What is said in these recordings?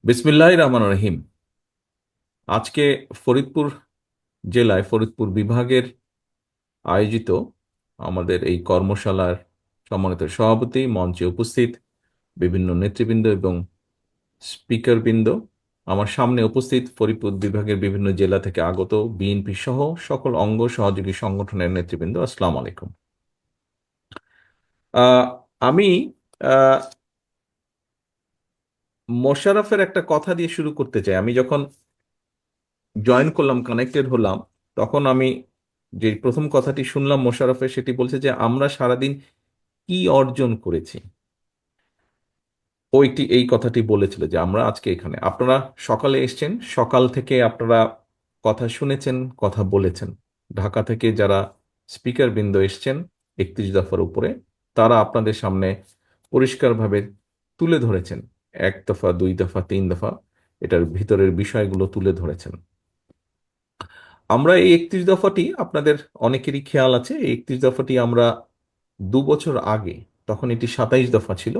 বিসমিল্লাহির রহমানির রহিম। আজকে ফরিদপুর জেলায় ফরিদপুর বিভাগের আয়োজিত আমাদের এই কর্মশালার সম্মানিত সভাপতি, মঞ্চে উপস্থিত বিভিন্ন নেতৃবৃন্দ এবং স্পিকারবৃন্দ, আমার সামনে উপস্থিত ফরিদপুর বিভাগের বিভিন্ন জেলা থেকে আগত বিএনপি সহ সকল অঙ্গ সহযোগী সংগঠনের নেতৃবৃন্দ, আসসালামু আলাইকুম। আহ, আমি আহ, মোশাররফের একটা কথা দিয়ে শুরু করতে চাই। আমি যখন জয়েন করলাম, কানেক্টেড হলাম, তখন আমি যে প্রথম কথাটি শুনলাম মোশাররফের, সেটি বলছে যে আমরা সারাদিন কি অর্জন করেছি। ওইটি এই কথাটি বলেছিল যে আমরা আজকে এখানে, আপনারা সকালে এসছেন, সকাল থেকে আপনারা কথা শুনেছেন, কথা বলেছেন। ঢাকা থেকে যারা স্পিকার বৃন্দ এসছেন 31 দফার উপরে, তারা আপনাদের সামনে পরিষ্কারভাবে তুলে ধরেছেন, 1 দফা, 2 দফা, 3 দফা, এটার ভিতরের বিষয়গুলো তুলে ধরেছেন। আমরা এই 31 দফাটি, আপনাদের অনেকেরই খেয়াল আছে, এই 31 দফাটি আমরা 2 বছর আগে, তখন এটি 27 দফা ছিল,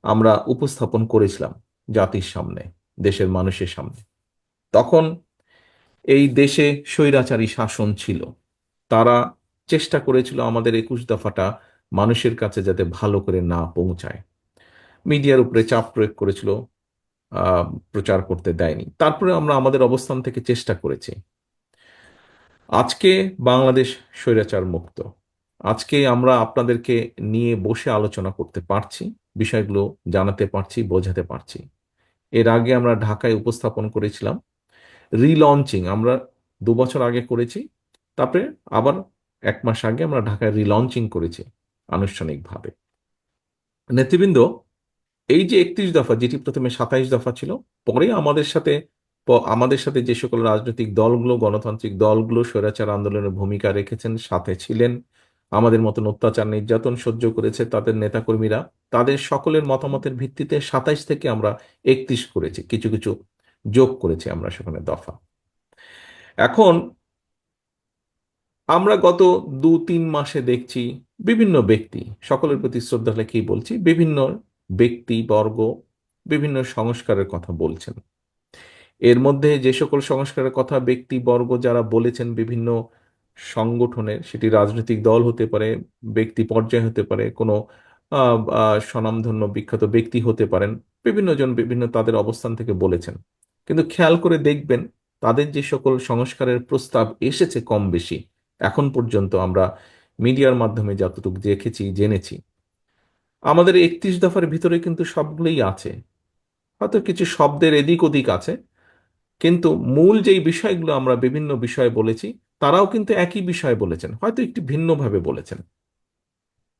আমরা উপস্থাপন করেছিলাম জাতির সামনে, দেশের মানুষের সামনে। তখন এই দেশে স্বৈরাচারী শাসন ছিল, তারা চেষ্টা করেছিল আমাদের 21 দফাটা মানুষের কাছে যাতে ভালো করে না পৌঁছায়, মিডিয়ার উপরে চাপ প্রয়োগ করেছিল, আহ, প্রচার করতে দেয়নি। তারপরে আমরা আমাদের অবস্থান থেকে চেষ্টা করেছি। আজকে বাংলাদেশ স্বৈরাচার মুক্ত। আজকে আমরা আপনাদেরকে নিয়ে বসে আলোচনা করতে পারছি, বিষয়গুলো জানাতে পারছি, বোঝাতে পারছি। এর আগে আমরা ঢাকায় উপস্থাপন করেছিলাম, রিলঞ্চিং আমরা 2 বছর আগে করেছি, তারপরে আবার 1 মাস আগে আমরা ঢাকায় রিলঞ্চিং করেছি আনুষ্ঠানিকভাবে। নেতৃবৃন্দ, এই যে 31 দফা, যেটি প্রথমে 27 দফা ছিল, পরে আমাদের সাথে যে সকল রাজনৈতিক দলগুলো, গণতান্ত্রিক দলগুলো স্বৈরাচার আন্দোলনের ভূমিকা রেখেছেন, সাথে ছিলেন, আমাদের মতন অত্যাচার নির্যাতন সহ্য করেছে তাদের নেতাকর্মীরা, তাদের সকলের মতামতের ভিত্তিতে 27 থেকে আমরা 31 করেছি, কিছু কিছু যোগ করেছি আমরা সেখানে দফা। এখন আমরা গত 2-3 মাসে দেখছি বিভিন্ন ব্যক্তি, সকলের প্রতি শ্রদ্ধা রেখেই বলছি, বিভিন্ন ব্যক্তি বর্গ বিভিন্ন সংস্কারের কথা বলছেন। এর মধ্যে যে সকল সংস্কারের কথা ব্যক্তিবর্গ যারা বলেছেন, বিভিন্ন সংগঠনের, সেটি রাজনৈতিক দল হতে পারে, ব্যক্তি পর্যায়ে হতে পারে, কোনো স্বনামধন্য বিখ্যাত ব্যক্তি হতে পারেন, বিভিন্ন জন বিভিন্ন তাদের অবস্থান থেকে বলেছেন। কিন্তু খেয়াল করে দেখবেন, তাদের যে সকল সংস্কারের প্রস্তাব এসেছে কম বেশি, এখন পর্যন্ত আমরা মিডিয়ার মাধ্যমে যতটুকু দেখেছি, জেনেছি, আমাদের 31 দফার ভিতরে কিন্তু সবগুলোই আছে। হয়তো কিছু শব্দের এদিক ওদিক আছে, কিন্তু মূল যেই বিষয়গুলো আমরা বিভিন্ন বিষয়ে বলেছি, তারাও কিন্তু একই বিষয় বলেছেন, হয়তো একটু ভিন্নভাবে বলেছেন।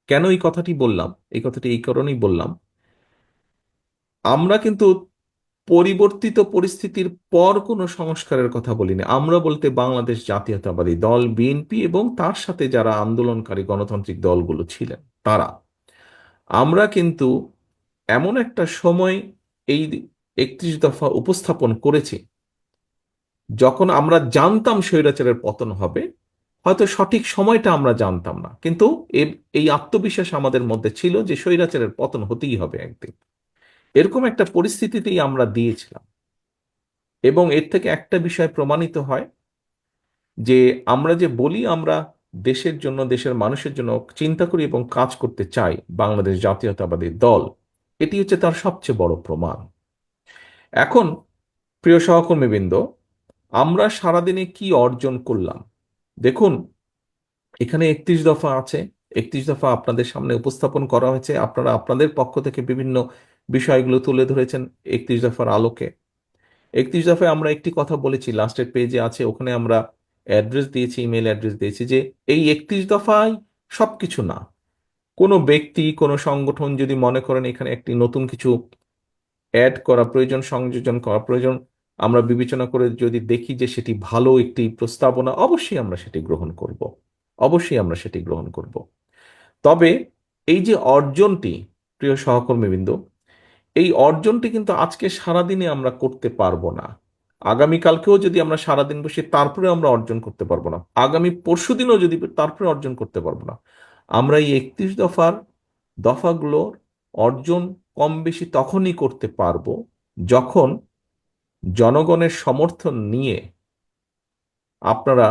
কেন এই কথাটি বললাম? এই কথাটি এই কারণেই বললাম, আমরা কিন্তু পরিবর্তিত পরিস্থিতির পর কোনো সংস্কারের কথা বলিনি। আমরা বলতে বাংলাদেশ জাতীয়তাবাদী দল বিএনপি এবং তার সাথে যারা আন্দোলনকারী গণতান্ত্রিক দলগুলো ছিলেন, তারা, আমরা কিন্তু এমন একটা সময় এই 31 দফা উপস্থাপন করেছি যখন আমরা জানতাম স্বৈরাচারের পতন হবে। হয়তো সঠিক সময়টা আমরা জানতাম না, কিন্তু এই আত্মবিশ্বাস আমাদের মধ্যে ছিল যে স্বৈরাচারের পতন হতেই হবে একদিন। এরকম একটা পরিস্থিতিতেই আমরা দিয়েছিলাম। এবং এর থেকে একটা বিষয় প্রমাণিত হয় যে আমরা যে বলি আমরা দেশের জন্য, দেশের মানুষের জন্য চিন্তা করি এবং কাজ করতে চাই, বাংলাদেশ জাতীয়তাবাদী দল, এটি হচ্ছে তার সবচেয়ে বড় প্রমাণ। এখন প্রিয় সহকর্মীবৃন্দ, আমরা সারাদিনে কি অর্জন করলাম দেখুন। এখানে 31 দফা আছে, 31 দফা আপনাদের সামনে উপস্থাপন করা হয়েছে, আপনারা আপনাদের পক্ষ থেকে বিভিন্ন বিষয়গুলো তুলে ধরেছেন 31 দফার আলোকে। 31 দফায় আমরা একটি কথা বলেছি, লাস্টের পেজে আছে, ওখানে আমরা অ্যাড্রেস দিয়েছি, ইমেল অ্যাড্রেস দিয়েছি, যে এই 31 দফায় সবকিছু না। কোনো ব্যক্তি, কোনো সংগঠন যদি মনে করেন এখানে একটি নতুন কিছু অ্যাড করা প্রয়োজন, সংযোজন করা প্রয়োজন, আমরা বিবেচনা করে যদি দেখি যে সেটি ভালো একটি প্রস্তাবনা, অবশ্যই আমরা সেটি গ্রহণ করব। অবশ্যই আমরা সেটি গ্রহণ করব। তবে এই যে অর্জনটি, প্রিয় সহকর্মীবৃন্দ, এই অর্জনটি কিন্তু আজকে সারাদিনে আমরা করতে পারবো না। আগামীকালকেও যদি আমরা সারাদিন বসে তারপরে আমরা অর্জন করতে পারবো না, আগামী পরশুদিনও যদি তারপরে অর্জন করতে পারবো না। আমরা এই 31 দফার দফাগুলোর অর্জন কম বেশি তখনই করতে পারবো যখন জনগণের সমর্থন নিয়ে আপনারা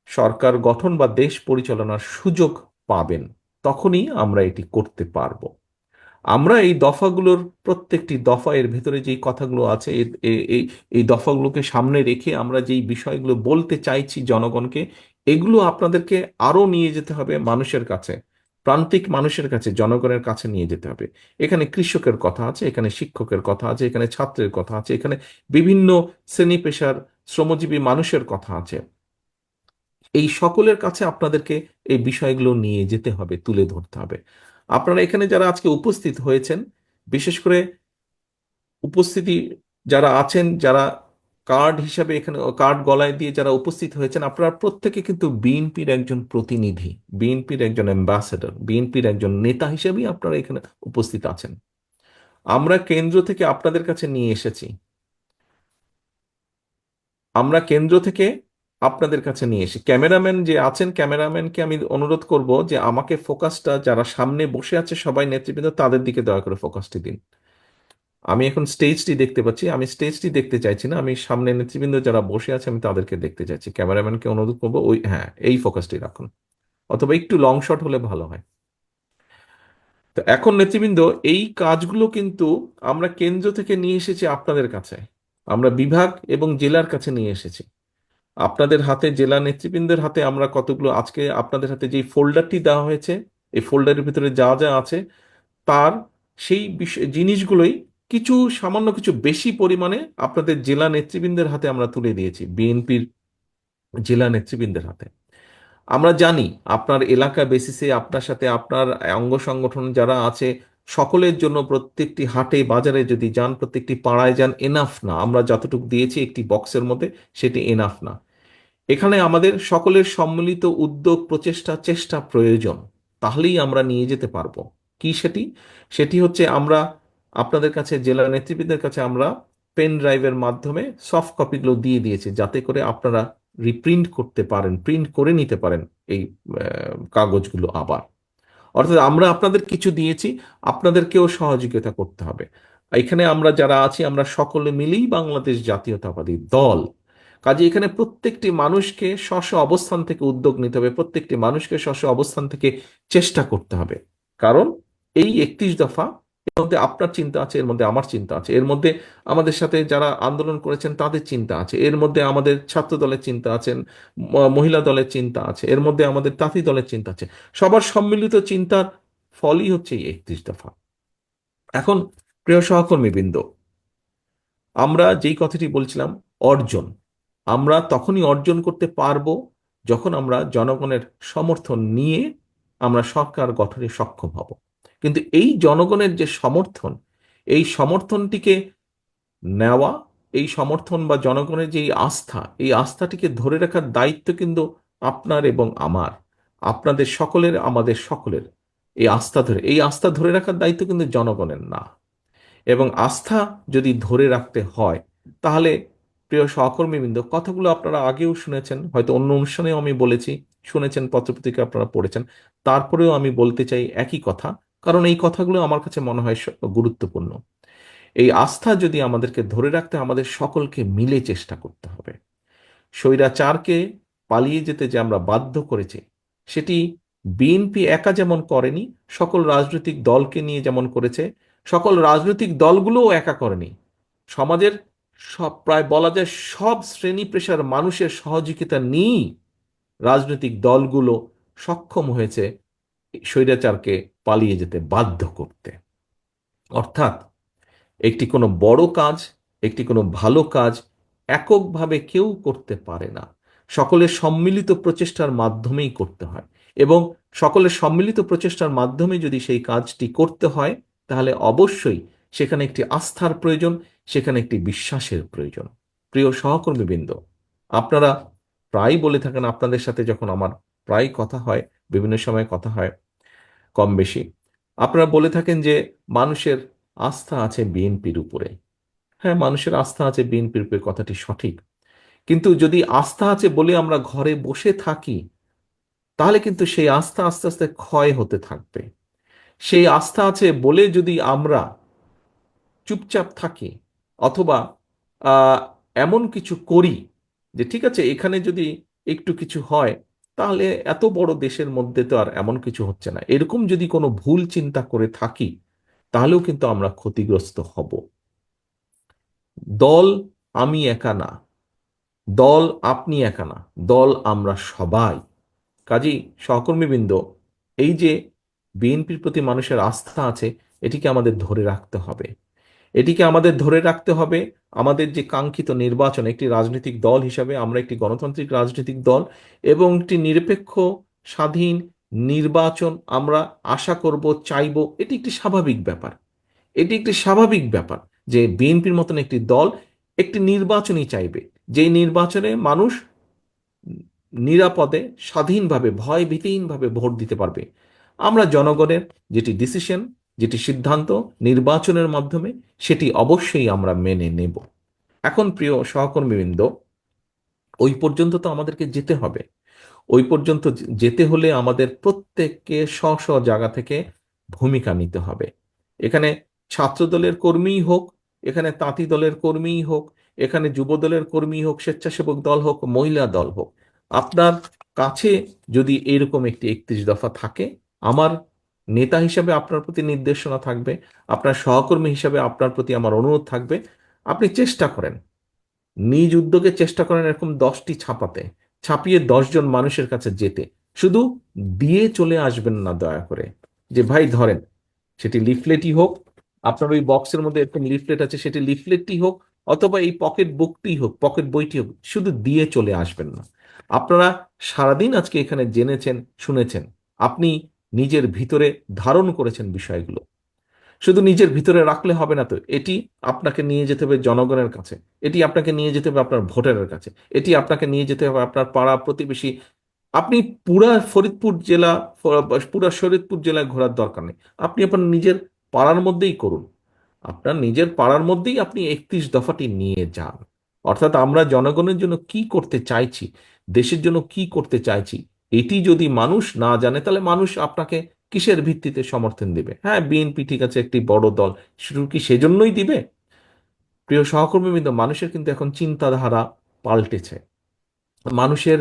সরকার গঠন বা দেশ পরিচালনার সুযোগ পাবেন, তখনই আমরা এটি করতে পারবো। আমরা এই দফাগুলোর প্রত্যেকটি দফা, এর ভেতরে যেই কথাগুলো আছে, এই এই দফাগুলোকে সামনে রেখে আমরা যেই বিষয়গুলো বলতে চাইছি জনগণকে, এগুলো আপনাদেরকে আরো নিয়ে যেতে হবে মানুষের কাছে, প্রান্তিক মানুষের কাছে, জনগণের কাছে নিয়ে যেতে হবে। এখানে কৃষকের কথা আছে, এখানে শিক্ষকের কথা আছে, এখানে ছাত্রের কথা আছে, এখানে বিভিন্ন শ্রেণী পেশার শ্রমজীবী মানুষের কথা আছে। এই সকলের কাছে আপনাদেরকে এই বিষয়গুলো নিয়ে যেতে হবে, তুলে ধরতে হবে। আপনারা এখানে যারা আজকে উপস্থিত হয়েছেন, বিশেষ করে উপস্থিতি যারা আছেন, যারা কার্ড হিসাবে এখানে কার্ড গলায় দিয়ে যারা উপস্থিত হয়েছেন, আপনারা প্রত্যেকে কিন্তু বিএনপির একজন প্রতিনিধি, বিএনপির একজন অ্যাম্বাসেডর, বিএনপির একজন নেতা হিসেবেই আপনারা এখানে উপস্থিত আছেন। আমরা কেন্দ্র থেকে আপনাদের কাছে নিয়ে এসেছি, আমরা কেন্দ্র থেকে আপনাদের কাছে নিয়ে এসে ক্যামেরাম্যান যে আছেন, ক্যামেরাম্যানকে আমি অনুরোধ করব যে আমাকে ফোকাসটা, যারা সামনে বসে আছে সবাই নেতৃবৃন্দ, তাদের দিকে দয়া করে ফোকাসটি দিন। আমি এখন স্টেজটি দেখতে পাচ্ছি, আমি স্টেজটি দেখতে চাইছি না, আমি সামনে নেতৃবৃন্দ যারা বসে আছে আমি তাদেরকে দেখতে চাইছি। ক্যামেরাম্যানকে অনুরোধ করবো ওই, হ্যাঁ, এই ফোকাসটি রাখুন, অথবা একটু লং শট হলে ভালো হয়। তো এখন নেতৃবৃন্দ, এই কাজগুলো কিন্তু আমরা কেন্দ্র থেকে নিয়ে এসেছি আপনাদের কাছে, আমরা বিভাগ এবং জেলার কাছে নিয়ে এসেছি আপনাদের হাতে, জেলা নেতৃবৃন্দের হাতে। আমরা কতগুলো আজকে আপনাদের হাতে যে ফোল্ডারটি দেওয়া হয়েছে, এই ফোল্ডারের ভিতরে যা যা আছে তার সেই বিষয় জিনিসগুলোই কিছু সামান্য কিছু বেশি পরিমাণে আপনাদের জেলা নেতৃবৃন্দের হাতে আমরা তুলে দিয়েছি, বিএনপির জেলা নেতৃবৃন্দের হাতে। আমরা জানি আপনার এলাকা বেসিসে আপনার সাথে আপনার অঙ্গ সংগঠন যারা আছে সকলের জন্য প্রত্যেকটি হাটে বাজারে যদি যান, প্রত্যেকটি পাড়ায় যান, এনাফ না। আমরা যতটুকু দিয়েছি একটি বক্সের মধ্যে, সেটি এনাফ না। এখানে আমাদের সকলের সম্মিলিত উদ্যোগ, প্রচেষ্টা, চেষ্টা প্রয়োজন, তাহলেই আমরা নিয়ে যেতে পারবো। কি সেটি? সেটি হচ্ছে আমরা আপনাদের কাছে, জেলা নেতৃবৃন্দের কাছে আমরা পেন ড্রাইভের মাধ্যমে সফট কপিগুলো দিয়ে দিয়েছি, যাতে করে আপনারা রিপ্রিন্ট করতে পারেন, প্রিন্ট করে নিতে পারেন এই কাগজগুলো আবার। অর্থাৎ আমরা আপনাদের কিছু দিয়েছি, আপনাদেরকেও সহযোগিতা করতে হবে। এখানে আমরা যারা আছি আমরা সকলে মিলেই বাংলাদেশ জাতীয়তাবাদী দল। কাজে এখানে প্রত্যেকটি মানুষকে স্ব স্ব অবস্থান থেকে উদ্যোগ নিতে হবে, প্রত্যেকটি মানুষকে স্ব স্ব অবস্থান থেকে চেষ্টা করতে হবে। কারণ এই 31 দফা, এর মধ্যে আপনার চিন্তা আছে, এর মধ্যে আমার চিন্তা আছে, এর মধ্যে আমাদের সাথে যারা আন্দোলন করেছেন তাদের চিন্তা আছে, এর মধ্যে আমাদের ছাত্র দলের চিন্তা আছেন, মহিলা দলের চিন্তা আছে, এর মধ্যে আমাদের তাঁতি দলের চিন্তা আছে। সবার সম্মিলিত চিন্তার ফলই হচ্ছে এই 31 দফা। এখন প্রিয় সহকর্মীবৃন্দ, আমরা যেই কথাটি বলছিলাম, অর্জন, আমরা তখনই অর্জন করতে পারবো যখন আমরা জনগণের সমর্থন নিয়ে আমরা সরকার গঠনে সক্ষম হব। কিন্তু এই জনগণের যে সমর্থন, এই সমর্থনটিকে নেওয়া, এই সমর্থন বা জনগণের যে এই আস্থা, এই আস্থাটিকে ধরে রাখার দায়িত্ব কিন্তু আপনার এবং আমার, আপনাদের সকলের, আমাদের সকলের। এই আস্থা ধরে রাখার দায়িত্ব কিন্তু জনগণের না। এবং আস্থা যদি ধরে রাখতে হয়, তাহলে প্রিয় সহকর্মীবৃন্দ, কথাগুলো আপনারা আগেও শুনেছেন, হয়তো অন্য অনুষ্ঠানেও আমি বলেছি, শুনেছেন, পত্রপত্রিকা আপনারা পড়েছেন, তারপরেও আমি বলতে চাই একই কথা, কারণ এই কথাগুলো আমার কাছে মনে হয় গুরুত্বপূর্ণ। এই আস্থা যদি আমাদেরকে ধরে রাখতে, আমাদের সকলকে মিলে চেষ্টা করতে হবে। স্বৈরাচারকে পালিয়ে যেতে যে আমরা বাধ্য করেছি, সেটি বিএনপি একা যেমন করেনি, সকল রাজনৈতিক দলকে নিয়ে যেমন করেছে, সকল রাজনৈতিক দলগুলোও একা করেনি। সমাজের সব, প্রায় বলা যায় সব শ্রেণী পেশার মানুষের সহযোগিতা নিয়েই রাজনৈতিক দলগুলো সক্ষম হয়েছে স্বৈরাচারকে পালিয়ে যেতে বাধ্য করতে। অর্থাৎ একটি কোনো বড় কাজ, একটি কোনো ভালো কাজ এককভাবে কেউ করতে পারে না, সকলের সম্মিলিত প্রচেষ্টার মাধ্যমেই করতে হয়। এবং সকলের সম্মিলিত প্রচেষ্টার মাধ্যমে যদি সেই কাজটি করতে হয়, তাহলে অবশ্যই সেখানে একটি আস্থার প্রয়োজন, সেখানে একটি বিশ্বাসের প্রয়োজন। প্রিয় সহকর্মীবৃন্দ, আপনারা প্রায় বলে থাকেন, আপনাদের সাথে যখন আমার প্রায় কথা হয়, বিভিন্ন সময় কথা হয় কম বেশি, আপনারা বলে থাকেন যে মানুষের আস্থা আছে বিএনপির উপরে। হ্যাঁ, মানুষের আস্থা আছে বিএনপির উপরে, কথাটি সঠিক। কিন্তু যদি আস্থা আছে বলে আমরা ঘরে বসে থাকি, তাহলে কিন্তু সেই আস্থা আস্তে আস্তে ক্ষয় হতে থাকবে। সেই আস্থা আছে বলে যদি আমরা চুপচাপ থাকি, অথবা আহ, এমন কিছু করি যে ঠিক আছে এখানে যদি একটু কিছু হয় তাহলে এত বড় দেশের মধ্যে তো আর এমন কিছু হচ্ছে না, এরকম যদি কোনো ভুল চিন্তা করে থাকি তাহলেও কিন্তু আমরা ক্ষতিগ্রস্ত হব। দল আমি একা না, দল আপনি একা না, দল আমরা সবাই। কাজী সহকর্মীবৃন্দ, এই যে বিএনপির প্রতি মানুষের আস্থা আছে, এটিকে আমাদের ধরে রাখতে হবে। এটিকে আমাদের ধরে রাখতে হবে। আমাদের যে কাঙ্ক্ষিত নির্বাচন, একটি রাজনৈতিক দল হিসাবে আমরা একটি গণতান্ত্রিক রাজনৈতিক দল এবং একটি নিরপেক্ষ স্বাধীন নির্বাচন আমরা আশা করব, চাইব। এটি একটি স্বাভাবিক ব্যাপার। এটি একটি স্বাভাবিক ব্যাপার যে বিএনপির মতন একটি দল একটি নির্বাচনই চাইবে, যেই নির্বাচনে মানুষ নিরাপদে স্বাধীনভাবে ভয় ভীতিহীনভাবে ভোট দিতে পারবে। আমরা জনগণের যেটি ডিসিশন, যেটি সিদ্ধান্ত নির্বাচনের মাধ্যমে, সেটি অবশ্যই আমরা মেনে নেব। এখন প্রিয় সহকর্মীবৃন্দ, ওই পর্যন্ত তো আমাদেরকে যেতে হবে। ওই পর্যন্ত যেতে হলে আমাদের প্রত্যেককে স্ব স্ব জায়গা থেকে ভূমিকা নিতে হবে। এখানে ছাত্র দলের কর্মীই হোক, এখানে তাঁতি দলের কর্মীই হোক, এখানে যুব দলের কর্মী হোক, স্বেচ্ছাসেবক দল হোক, মহিলা দল হোক, আপনার কাছে যদি এরকম একটি 31 দফা থাকে, আমার নেতা হিসাবে আপনার প্রতি নির্দেশনা থাকবে, আপনার সহকর্মী হিসাবে আপনার প্রতি আমার অনুরোধ থাকবে, আপনি চেষ্টা করেন, নিজ উদ্যোগে চেষ্টা করেন এরকম 10টি ছাপাতে, ছাপিয়ে 10 জন মানুষের কাছে যেতে। শুধু দিয়ে চলে আসবেন না দয়া করে, যে ভাই ধরেন, সেটি লিফলেটই হোক, আপনার ওই বক্সের মধ্যে এরকম লিফলেট আছে, সেটি লিফলেটই হোক, অথবা এই পকেট বুকটি হোক, পকেট বইটি হোক, শুধু দিয়ে চলে আসবেন না। আপনারা সারাদিন আজকে এখানে জেনেছেন, শুনেছেন, আপনি নিজের ভিতরে ধারণ করেছেন বিষয়গুলো। শুধু নিজের ভিতরে রাখলে হবে না তো, এটি আপনাকে নিয়ে যেতে হবে জনগণের কাছে, এটি আপনাকে নিয়ে যেতে হবে আপনার ভোটারের কাছে, এটি আপনাকে নিয়ে যেতে হবে আপনার পাড়া প্রতিবেশী। আপনি পুরা ফরিদপুর জেলা, পুরা শরীয়তপুর জেলায় ঘোরার দরকার নেই, আপনি আপনার নিজের পাড়ার মধ্যেই করুন। আপনার নিজের পাড়ার মধ্যেই আপনি 31 দফাটি নিয়ে যান। অর্থাৎ আমরা জনগণের জন্য কি করতে চাইছি, দেশের জন্য কি করতে চাইছি, এটি যদি মানুষ না জানে তাহলে মানুষ আপনাকে কিসের ভিত্তিতে সমর্থন দিবে? হ্যাঁ, বিএনপি ঠিক আছে একটি বড় দল, শুধু কি সেজন্যই দিবে? প্রিয় সহকর্মীবৃন্দ, মানুষের কিন্তু এখন চিন্তাধারা পাল্টেছে। মানুষের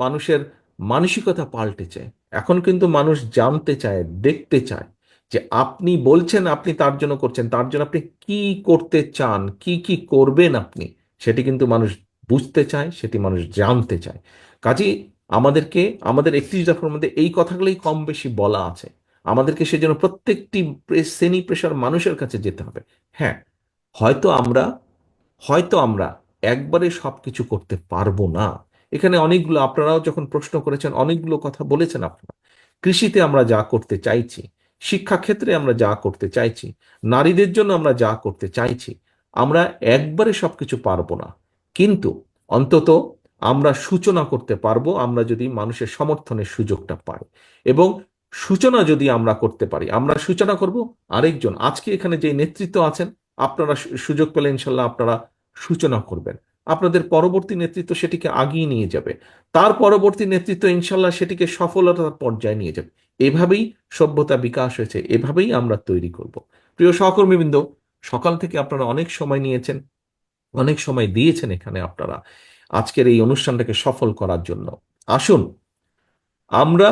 মানুষের মানসিকতা পাল্টেছে। এখন কিন্তু মানুষ জানতে চায়, দেখতে চায় যে আপনি বলছেন আপনি তার জন্য করছেন, তার জন্য আপনি কি করতে চান, কি কি করবেন আপনি, সেটি কিন্তু মানুষ বুঝতে চায়, সেটি মানুষ জানতে চায়। কাজেই আমাদেরকে আমাদের 31 দফার মধ্যে এই কথাগুলোই কম বেশি বলা আছে। আমাদেরকে সেজন্য প্রত্যেকটি শ্রেণী পেশার মানুষের কাছে যেতে হবে। হ্যাঁ, হয়তো আমরা হয়তো আমরা একবারে সবকিছু করতে পারবো না। এখানে অনেকগুলো, আপনারাও যখন প্রশ্ন করেছেন অনেকগুলো কথা বলেছেন আপনারা। কৃষিতে আমরা যা করতে চাইছি, শিক্ষাক্ষেত্রে আমরা যা করতে চাইছি, নারীদের জন্য আমরা যা করতে চাইছি, আমরা একবারে সবকিছু পারবো না। কিন্তু অন্তত আমরা সূচনা করতে পারবো, আমরা যদি মানুষের সমর্থনের সুযোগটা পাই। এবং সূচনা যদি আমরা করতে পারি, আমরা সূচনা করব। আরেকজন আজকে এখানে যে নেতৃত্ব আছেন, আপনারা সুযোগ পেলে ইনশাল্লাহ আপনারা সূচনা করবেন। আপনাদের পরবর্তী নেতৃত্ব সেটিকে আগিয়ে নিয়ে যাবে, তার পরবর্তী নেতৃত্ব ইনশাল্লাহ সেটিকে সফলতার পর্যায়ে নিয়ে যাবে। এভাবেই সভ্যতা বিকাশ হয়েছে, এভাবেই আমরা তৈরি করব। প্রিয় সহকর্মীবৃন্দ, সকাল থেকে আপনারা অনেক সময় নিয়েছেন, অনেক সময় দিয়েছেন এখানে আপনারা আজকের এই অনুষ্ঠানটাকে সফল করার জন্য। আসুন আমরা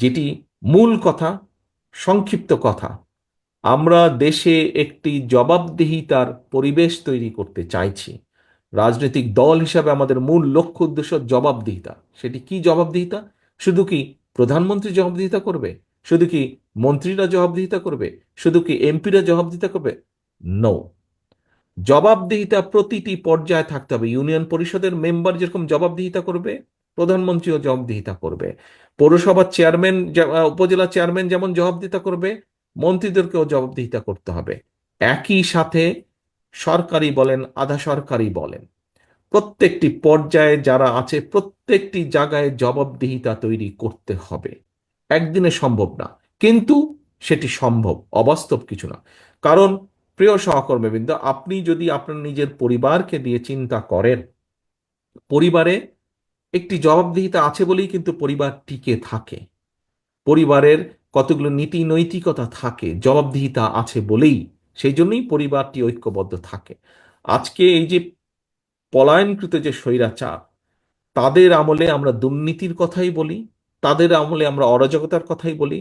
যেটি মূল কথা, সংক্ষিপ্ত কথা, আমরা দেশে একটি জবাবদিহিতার পরিবেশ তৈরি করতে চাইছি। রাজনৈতিক দল হিসাবে আমাদের মূল লক্ষ্য উদ্দেশ্য জবাবদিহিতা। সেটি কি জবাবদিহিতা? শুধু কি প্রধানমন্ত্রী জবাবদিহিতা করবে? শুধু কি মন্ত্রীরা জবাবদিহিতা করবে? শুধু কি এমপিরা জবাবদিহিতা করবে? নো। জবাবদিহিতা প্রতিটি পর্যায়ে থাকতে হবে। ইউনিয়ন পরিষদের মেম্বার যেরকম জবাবদিহিতা করবে, প্রধানমন্ত্রীও জবাবদিহিতা করবে। পৌরসভার চেয়ারম্যান, উপজেলা চেয়ারম্যান যেমন জবাবদিহিতা করবে, মন্ত্রীদেরকেও জবাবদিহিতা করতে হবে। একই সাথে সরকারি বলেন, আধা সরকারি বলেন, প্রত্যেকটি পর্যায়ে যারা আছে প্রত্যেকটি জায়গায় জবাবদিহিতা তৈরি করতে হবে। একদিনে সম্ভব না, কিন্তু সেটি সম্ভব, অবাস্তব কিছু না। কারণ প্রিয় সহকর্মীবৃন্দ, আপনি যদি আপনার নিজের পরিবারকে দিয়ে চিন্তা করেন, পরিবারে একটি জবাবদিহিতা আছে বলেই কিন্তু পরিবার টিকে থাকে। পরিবারের কতগুলো নীতি নৈতিকতা থাকে, জবাবদিহিতা আছে বলেই, সেই জন্যই পরিবারটি ঐক্যবদ্ধ থাকে। আজকে এই যে পলায়নকৃত যে স্বৈরাচার, তাদের আমলে আমরা দুর্নীতির কথাই বলি, তাদের আমলে আমরা অরাজকতার কথাই বলি,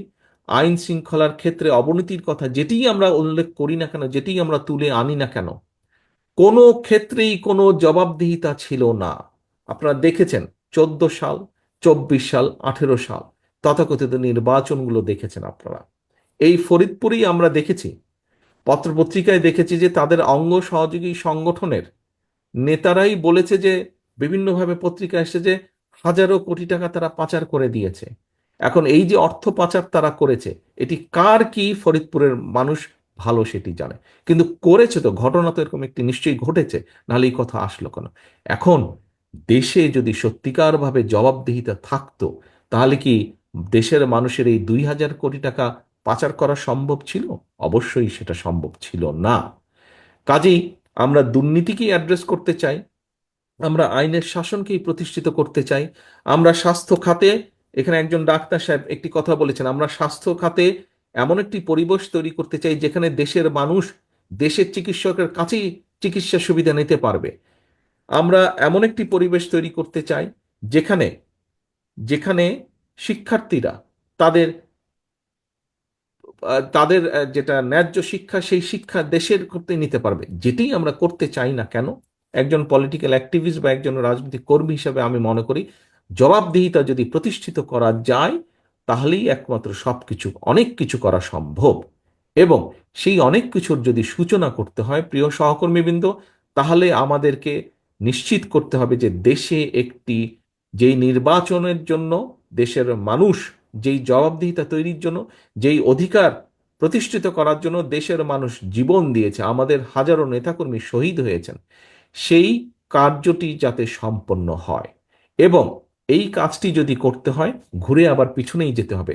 আইন শৃঙ্খলার ক্ষেত্রে অবনতির কথা যেটিই আমরা উল্লেখ করি না কেন, যেটিই আমরা তুলে আনি না কেন, কোনো ক্ষেত্রেই কোনো জবাবদিহিতা ছিল না। আপনারা দেখেছেন 14 সাল, 24 সাল, 18 সাল তথাকথিত নির্বাচনগুলো দেখেছেন আপনারা। এই ফরিদপুরেই আমরা দেখেছি, পত্রপত্রিকায় দেখেছি যে তাদের অঙ্গ সহযোগী সংগঠনের নেতারাই বলেছে যে, বিভিন্নভাবে পত্রিকা এসেছে যে হাজারো কোটি টাকা তারা পাচার করে দিয়েছে। এখন এই যে অর্থ পাচার তারা করেছে, এটি কার কি ফরিদপুরের মানুষ ভালো সেটি জানে। কিন্তু করেছে তো, ঘটনা তো এরকম একটি নিশ্চয়ই ঘটেছে, নাহলে এই কথা আসলো কেন? এখন দেশে যদি সত্যিকারভাবে জবাবদিহিতা থাকতো, তাহলে কি দেশের মানুষের এই 2,000 কোটি টাকা পাচার করা সম্ভব ছিল? অবশ্যই সেটা সম্ভব ছিল না। কাজেই আমরা দুর্নীতিকেই অ্যাড্রেস করতে চাই, আমরা আইনের শাসনকেই প্রতিষ্ঠিত করতে চাই। আমরা স্বাস্থ্য খাতে, এখানে একজন ডাক্তার সাহেব একটি কথা বলেছেন, আমরা স্বাস্থ্য খাতে এমন একটি পরিবেশ তৈরি করতে চাই যেখানে দেশের মানুষ দেশের চিকিৎসকের কাছেই চিকিৎসা সুবিধা নিতে পারবে। আমরা এমন একটি পরিবেশ তৈরি করতে চাই যেখানে যেখানে শিক্ষার্থীরা তাদের তাদের যেটা ন্যায্য শিক্ষা, সেই শিক্ষা দেশের করতে নিতে পারবে। যেটি আমরা করতে চাই না কেন, একজন পলিটিক্যাল অ্যাক্টিভিস্ট বা একজন রাজনৈতিক কর্মী হিসাবে আমি মনে করি, জবাবদিহিতা যদি প্রতিষ্ঠিত করা যায়, তাহলেই একমাত্র সবকিছু, অনেক কিছু করা সম্ভব। এবং সেই অনেক কিছুর যদি সূচনা করতে হয়, প্রিয় সহকর্মীবৃন্দ, তাহলে আমাদেরকে নিশ্চিত করতে হবে যে দেশে একটি, যেই নির্বাচনের জন্য দেশের মানুষ, যেই জবাবদিহিতা তৈরির জন্য, যেই অধিকার প্রতিষ্ঠিত করার জন্য দেশের মানুষ জীবন দিয়েছে, আমাদের হাজারো নেতাকর্মী শহীদ হয়েছেন, সেই কার্যটি যাতে সম্পন্ন হয়। এবং এই কাজটি যদি করতে হয়, ঘুরে আবার পিছনেই যেতে হবে।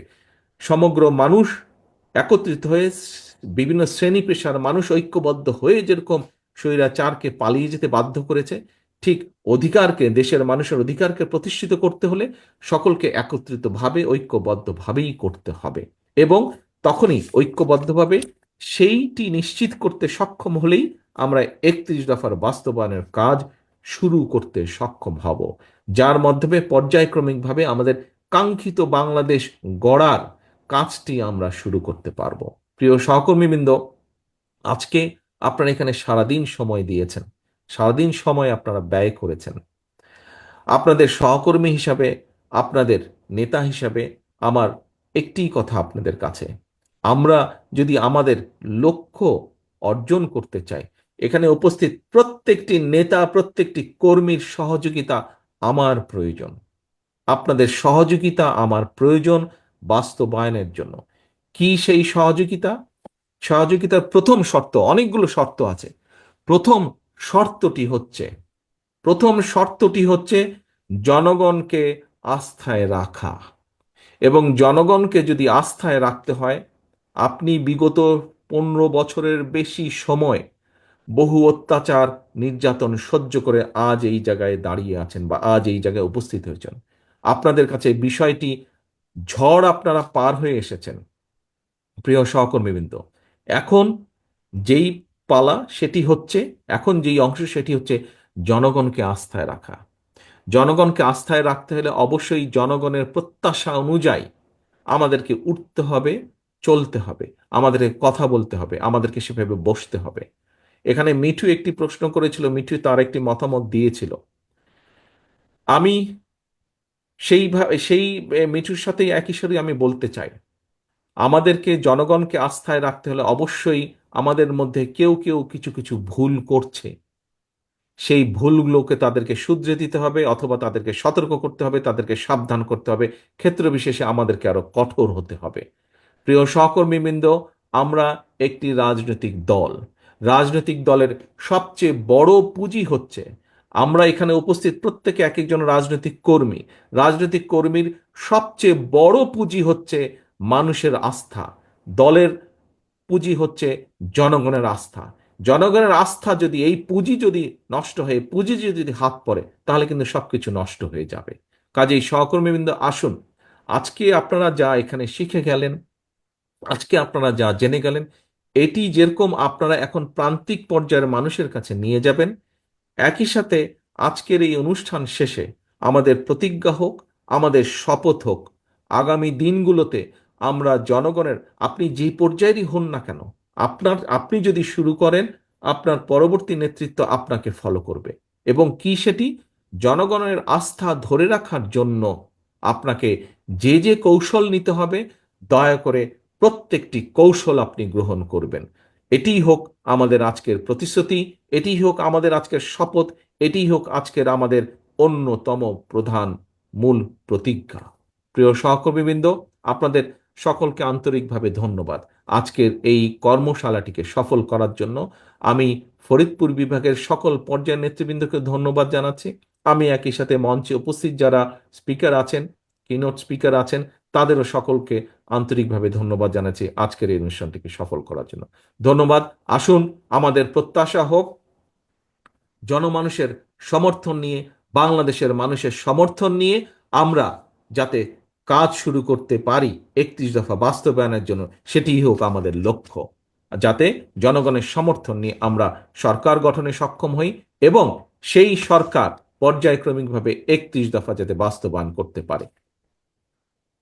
সমগ্র মানুষ একত্রিত হয়ে, বিভিন্ন শ্রেণী পেশার মানুষ ঐক্যবদ্ধ হয়ে যেরকম স্বৈরাচারকে পালিয়ে যেতে বাধ্য করেছে, ঠিক অধিকারকে, দেশের মানুষের অধিকারকে প্রতিষ্ঠিত করতে হলে সকলকে একত্রিতভাবে ঐক্যবদ্ধভাবেই করতে হবে। এবং তখনই ঐক্যবদ্ধভাবে সেইটি নিশ্চিত করতে সক্ষম হলেই আমরা 31 দফার বাস্তবায়নের কাজ শুরু করতে সক্ষম হব, যার মাধ্যমে পর্যায়ক্রমিকভাবে আমাদের কাঙ্ক্ষিত বাংলাদেশ গড়ার কাজটি আমরা শুরু করতে পারবো। প্রিয় সহকর্মীবৃন্দ, আজকে আপনারা এখানে সারাদিন সময় দিয়েছেন, সারাদিন সময় আপনারা ব্যয় করেছেন। আপনাদের সহকর্মী হিসাবে, আপনাদের নেতা হিসাবে আমার একটি কথা আপনাদের কাছে, আমরা যদি আমাদের লক্ষ্য অর্জন করতে চাই, এখানে উপস্থিত প্রত্যেকটি নেতা, প্রত্যেকটি কর্মীর সহযোগিতা আমার প্রয়োজন। আপনাদের সহযোগিতা আমার প্রয়োজন বাস্তবায়নের জন্য। কি সেই সহযোগিতা? সহযোগিতার প্রথম শর্ত, অনেকগুলো শর্ত আছে। প্রথম শর্তটি হচ্ছে প্রথম শর্তটি হচ্ছে জনগণকে আস্থায় রাখা। এবং জনগণকে যদি আস্থায় রাখতে হয়, আপনি বিগত 15 বছরের বেশি সময় বহু অত্যাচার, নির্যাতন সহ্য করে আজ এই জায়গায় দাঁড়িয়ে আছেন বা আজ এই জায়গায় উপস্থিত হয়েছেন। আপনাদের কাছে বিষয়টি, ঝড় আপনারা পার হয়ে এসেছেন। প্রিয় সহকর্মীবৃন্দ, এখন যেই পালা সেটি হচ্ছে, এখন যেই অংশ সেটি হচ্ছে জনগণকে আস্থায় রাখা। জনগণকে আস্থায় রাখতে হলে অবশ্যই জনগণের প্রত্যাশা অনুযায়ী আমাদেরকে উঠতে হবে, চলতে হবে, আমাদেরকে কথা বলতে হবে, আমাদেরকে সেভাবে বসতে হবে। এখানে মিঠু একটি প্রশ্ন করেছিল, মিঠু তার একটি মতামত দিয়েছিল। আমি সেই মিঠুর সাথেই একই সাথে আমি বলতে চাই, আমাদেরকে জনগণকে আস্থায় রাখতে হলে অবশ্যই আমাদের মধ্যে কেউ কেউ কিছু কিছু ভুল করছে, সেই ভুলগুলোকে তাদেরকে শুধরে দিতে হবে, অথবা তাদেরকে সতর্ক করতে হবে, তাদেরকে সাবধান করতে হবে, ক্ষেত্র বিশেষে আমাদেরকে আরো কঠোর হতে হবে। প্রিয় সহকর্মীবৃন্দ, আমরা একটি রাজনৈতিক দল। রাজনৈতিক দলের সবচেয়ে বড় পুঁজি হচ্ছে, আমরা এখানে উপস্থিত প্রত্যেকে এক একজন রাজনৈতিক কর্মী। রাজনৈতিক কর্মীর সবচেয়ে বড় পুঁজি হচ্ছে মানুষের আস্থা। দলের পুঁজি হচ্ছে জনগণের আস্থা। জনগণের আস্থা যদি, এই পুঁজি যদি নষ্ট হয়ে, পুঁজি যদি হাত পড়ে, তাহলে কিন্তু সবকিছু নষ্ট হয়ে যাবে। কাজেই সহকর্মীবৃন্দ, আসুন, আজকে আপনারা যা এখানে শিখে গেলেন, আজকে আপনারা যা জেনে গেলেন, এটি যেরকম আপনারা এখন প্রান্তিক পর্যায়ের মানুষের কাছে নিয়ে যাবেন, একই সাথে আজকের এই অনুষ্ঠান শেষে আমাদের প্রতিজ্ঞা হোক, আমাদের শপথ হোক, আগামী দিনগুলোতে আমরা জনগণের, আপনি যে পর্যায়েরই হন না কেন, আপনি যদি শুরু করেন, আপনার পরবর্তী নেতৃত্ব আপনাকে ফলো করবে। এবং কি সেটি? জনগণের আস্থা ধরে রাখার জন্য আপনাকে যে যে কৌশল নিতে হবে, দয়া করে প্রত্যেকটি কৌশল আপনি গ্রহণ করবেন। এটিই হোক আমাদের আজকের প্রতিশ্রুতি, এটিই হোক আমাদের আজকের শপথ, এটিই হোক আজকের আমাদের অন্যতম প্রধান মূল প্রতিজ্ঞা। প্রিয় সহকর্মীবৃন্দ, আপনাদের সকলকে আন্তরিকভাবে ধন্যবাদ আজকের এই কর্মশালাটিকে সফল করার জন্য। আমি ফরিদপুর বিভাগের সকল পর্যায়ের নেতৃবৃন্দকে ধন্যবাদ জানাচ্ছি। আমি একই সাথে মঞ্চে উপস্থিত যারা স্পিকার আছেন, কিনোট স্পিকার আছেন, তাদেরও সকলকে আন্তরিকভাবে ধন্যবাদ জানাচ্ছি আজকের এই অনুষ্ঠানটিকে সফল করার জন্য। ধন্যবাদ। আসুন আমাদের প্রত্যাশা হোক জনমানুষের সমর্থন নিয়ে, বাংলাদেশের মানুষের সমর্থন নিয়ে আমরা যাতে কাজ শুরু করতে পারি 31 দফা বাস্তবায়নের জন্য, সেটিই হোক আমাদের লক্ষ্য। যাতে জনগণের সমর্থন নিয়ে আমরা সরকার গঠনে সক্ষম হই এবং সেই সরকার পর্যায়ক্রমিকভাবে 31 দফা যাতে বাস্তবায়ন করতে পারে,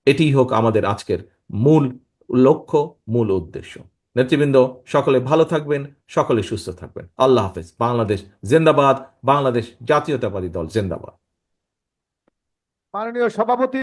এটিই হোক আমাদের আজকের মূল লক্ষ্য, মূল উদ্দেশ্য। নেতৃবৃন্দ, সকলে ভালো থাকবেন, সকলে সুস্থ থাকবেন। আল্লাহ হাফেজ। বাংলাদেশ জিন্দাবাদ। বাংলাদেশ জাতীয়তাবাদী দল জিন্দাবাদ। মাননীয় সভাপতি।